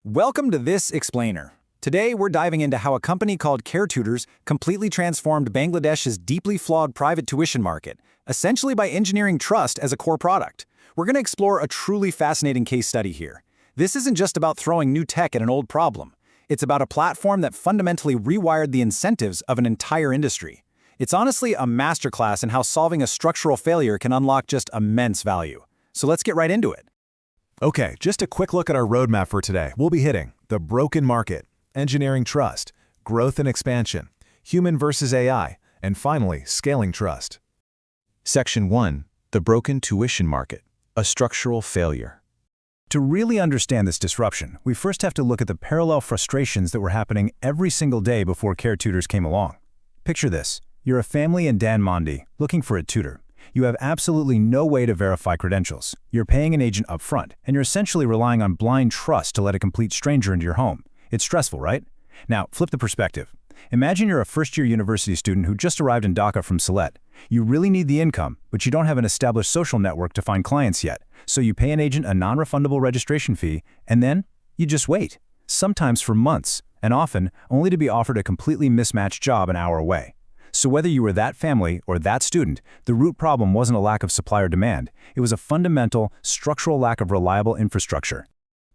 Welcome to this explainer. Today we're diving into how a company called Caretutors completely transformed Bangladesh's deeply flawed private tuition market, essentially by engineering trust as a core product. We're going to explore a truly fascinating case study here. This isn't just about throwing new tech at an old problem. It's about a platform that fundamentally rewired the incentives of an entire industry. It's honestly a masterclass in how solving a structural failure can unlock just immense value. So let's get right into it. Okay, just a quick look at our roadmap for today. We'll be hitting the broken market, engineering trust, growth and expansion, human versus AI, and finally, scaling trust. Section 1. The broken tuition market, a structural failure. To really understand this disruption, we first have to look at the parallel frustrations that were happening every single day before Caretutors came along. Picture this. You're a family in Dan Mondi looking for a tutor. You have absolutely no way to verify credentials. You're paying an agent up front, and you're essentially relying on blind trust to let a complete stranger into your home. It's stressful, right? Now, flip the perspective. Imagine you're a first-year university student who just arrived in Dhaka from Sylhet. You really need the income, but you don't have an established social network to find clients yet. So you pay an agent a non-refundable registration fee, and then you just wait, sometimes for months, and often only to be offered a completely mismatched job an hour away. So whether you were that family or that student, the root problem wasn't a lack of supply or demand. It was a fundamental, structural lack of reliable infrastructure.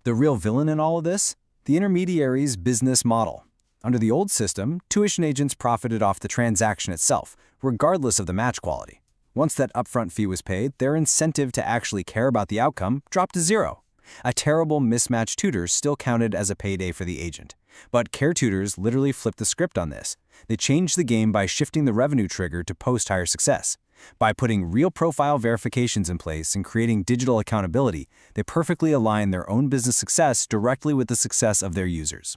The real villain in all of this? The intermediary's business model. Under the old system, tuition agents profited off the transaction itself, regardless of the match quality. Once that upfront fee was paid, their incentive to actually care about the outcome dropped to zero. A terrible mismatched tutor still counted as a payday for the agent. But Caretutors literally flipped the script on this. They changed the game by shifting the revenue trigger to post-hire success. By putting real profile verifications in place and creating digital accountability, they perfectly align their own business success directly with the success of their users.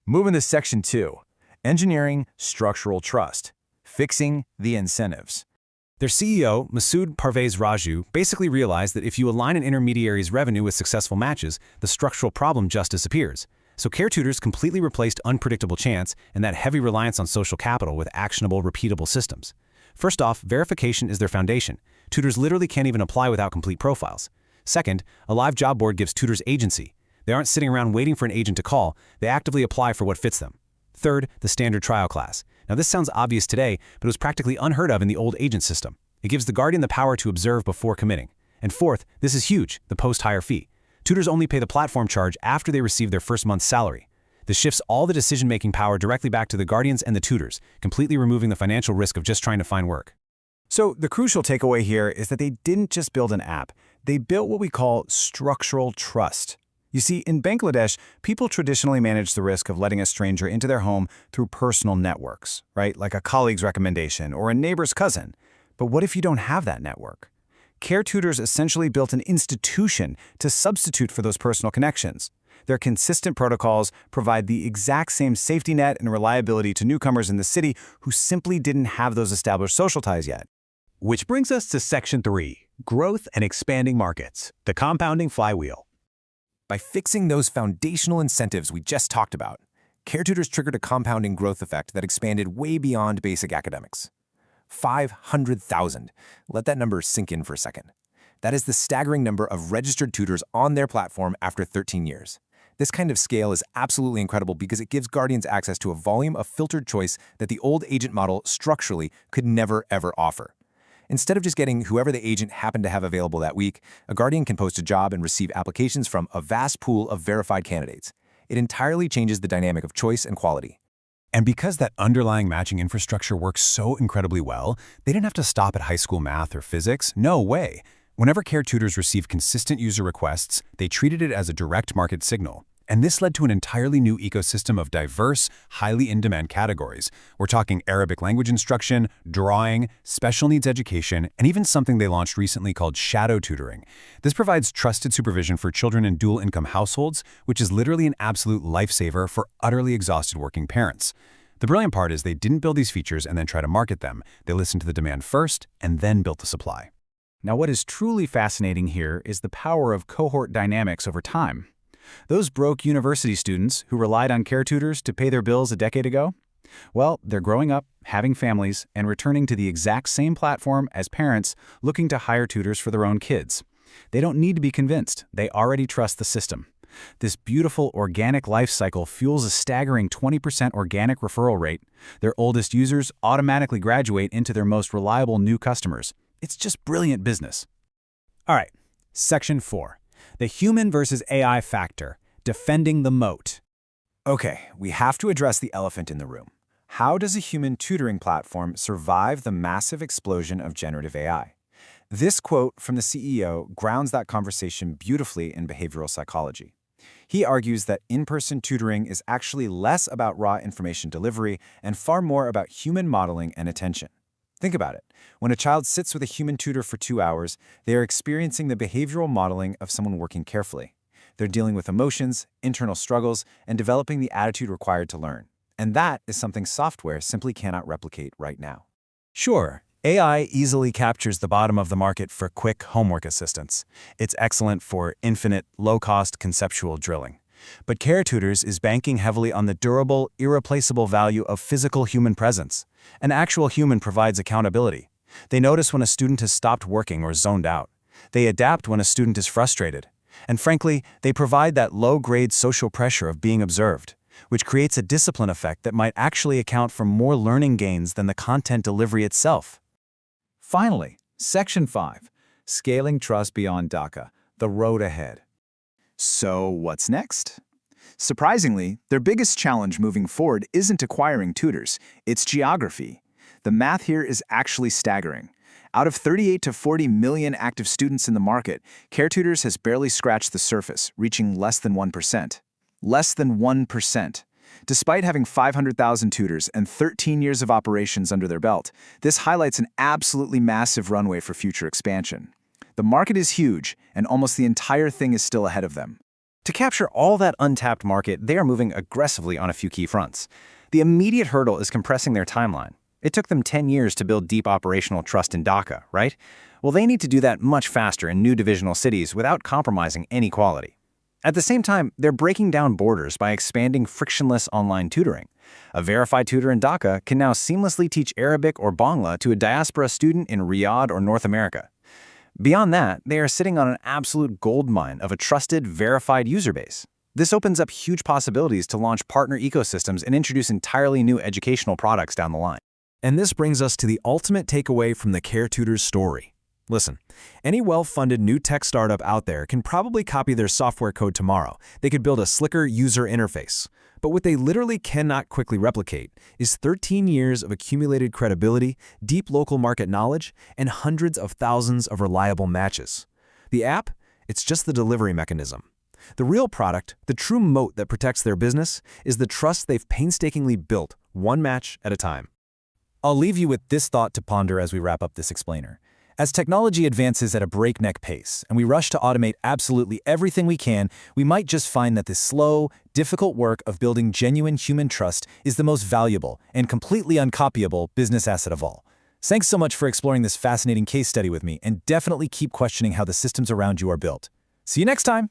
Moving to Section 2. Engineering structural trust, fixing the incentives. Their CEO, Masud Parvez Raju, basically realized that if you align an intermediary's revenue with successful matches, the structural problem just disappears. So Caretutors completely replaced unpredictable chance and that heavy reliance on social capital with actionable, repeatable systems. First off, verification is their foundation. Tutors literally can't even apply without complete profiles. Second, a live job board gives tutors agency. They aren't sitting around waiting for an agent to call, they actively apply for what fits them. Third, the standard trial class. Now this sounds obvious today, but it was practically unheard of in the old agent system. It gives the guardian the power to observe before committing. And fourth, this is huge, the post-hire fee. Tutors only pay the platform charge after they receive their first month's salary. This shifts all the decision-making power directly back to the guardians and the tutors, completely removing the financial risk of just trying to find work. So the crucial takeaway here is that they didn't just build an app. They built what we call structural trust. You see, in Bangladesh, people traditionally manage the risk of letting a stranger into their home through personal networks, right? Like a colleague's recommendation or a neighbor's cousin. But what if you don't have that network? Caretutors essentially built an institution to substitute for those personal connections. Their consistent protocols provide the exact same safety net and reliability to newcomers in the city who simply didn't have those established social ties yet. Which brings us to Section 3, growth and expanding markets, the compounding flywheel. By fixing those foundational incentives we just talked about, Caretutors triggered a compounding growth effect that expanded way beyond basic academics. 500,000. Let that number sink in for a second. That is the staggering number of registered tutors on their platform after 13 years. This kind of scale is absolutely incredible because it gives guardians access to a volume of filtered choice that the old agent model structurally could never, ever offer. Instead of just getting whoever the agent happened to have available that week, a guardian can post a job and receive applications from a vast pool of verified candidates. It entirely changes the dynamic of choice and quality. And because that underlying matching infrastructure works so incredibly well, they didn't have to stop at high school math or physics. No way. Whenever Caretutors received consistent user requests, they treated it as a direct market signal. And this led to an entirely new ecosystem of diverse, highly in-demand categories. We're talking Arabic language instruction, drawing, special needs education, and even something they launched recently called shadow tutoring. This provides trusted supervision for children in dual-income households, which is literally an absolute lifesaver for utterly exhausted working parents. The brilliant part is they didn't build these features and then try to market them. They listened to the demand first and then built the supply. Now, what is truly fascinating here is the power of cohort dynamics over time. Those broke university students who relied on Caretutors to pay their bills a decade ago, well, they're growing up, having families, and returning to the exact same platform as parents looking to hire tutors for their own kids. They don't need to be convinced. They already trust the system. This beautiful organic life cycle fuels a staggering 20% organic referral rate. Their oldest users automatically graduate into their most reliable new customers. It's just brilliant business. All right, Section 4. The human versus AI factor, defending the moat. Okay, we have to address the elephant in the room. How does a human tutoring platform survive the massive explosion of generative AI? This quote from the CEO grounds that conversation beautifully in behavioral psychology. He argues that in-person tutoring is actually less about raw information delivery and far more about human modeling and attention. Think about it. When a child sits with a human tutor for 2 hours, they are experiencing the behavioral modeling of someone working carefully. They're dealing with emotions, internal struggles, and developing the attitude required to learn. And that is something software simply cannot replicate right now. Sure, AI easily captures the bottom of the market for quick homework assistance. It's excellent for infinite, low-cost conceptual drilling. But Caretutors is banking heavily on the durable, irreplaceable value of physical human presence. An actual human provides accountability. They notice when a student has stopped working or zoned out. They adapt when a student is frustrated. And frankly, they provide that low-grade social pressure of being observed, which creates a discipline effect that might actually account for more learning gains than the content delivery itself. Finally, Section 5. Scaling trust beyond DACA, the road ahead. So what's next? Surprisingly, their biggest challenge moving forward isn't acquiring tutors, it's geography. The math here is actually staggering. Out of 38 to 40 million active students in the market, Caretutors has barely scratched the surface, reaching less than 1%. Less than 1%. Despite having 500,000 tutors and 13 years of operations under their belt, this highlights an absolutely massive runway for future expansion. The market is huge, and almost the entire thing is still ahead of them. To capture all that untapped market, they are moving aggressively on a few key fronts. The immediate hurdle is compressing their timeline. It took them 10 years to build deep operational trust in DACA, right? Well, they need to do that much faster in new divisional cities without compromising any quality. At the same time, they're breaking down borders by expanding frictionless online tutoring. A verified tutor in DACA can now seamlessly teach Arabic or Bangla to a diaspora student in Riyadh or North America. Beyond that, they are sitting on an absolute goldmine of a trusted, verified user base. This opens up huge possibilities to launch partner ecosystems and introduce entirely new educational products down the line. And this brings us to the ultimate takeaway from the Caretutors story. Listen, any well-funded new tech startup out there can probably copy their software code tomorrow. They could build a slicker user interface. But what they literally cannot quickly replicate is 13 years of accumulated credibility, deep local market knowledge, and hundreds of thousands of reliable matches. The app? It's just the delivery mechanism. The real product, the true moat that protects their business, is the trust they've painstakingly built, one match at a time. I'll leave you with this thought to ponder as we wrap up this explainer. As technology advances at a breakneck pace and we rush to automate absolutely everything we can, we might just find that the slow, difficult work of building genuine human trust is the most valuable and completely uncopyable business asset of all. Thanks so much for exploring this fascinating case study with me, and definitely keep questioning how the systems around you are built. See you next time!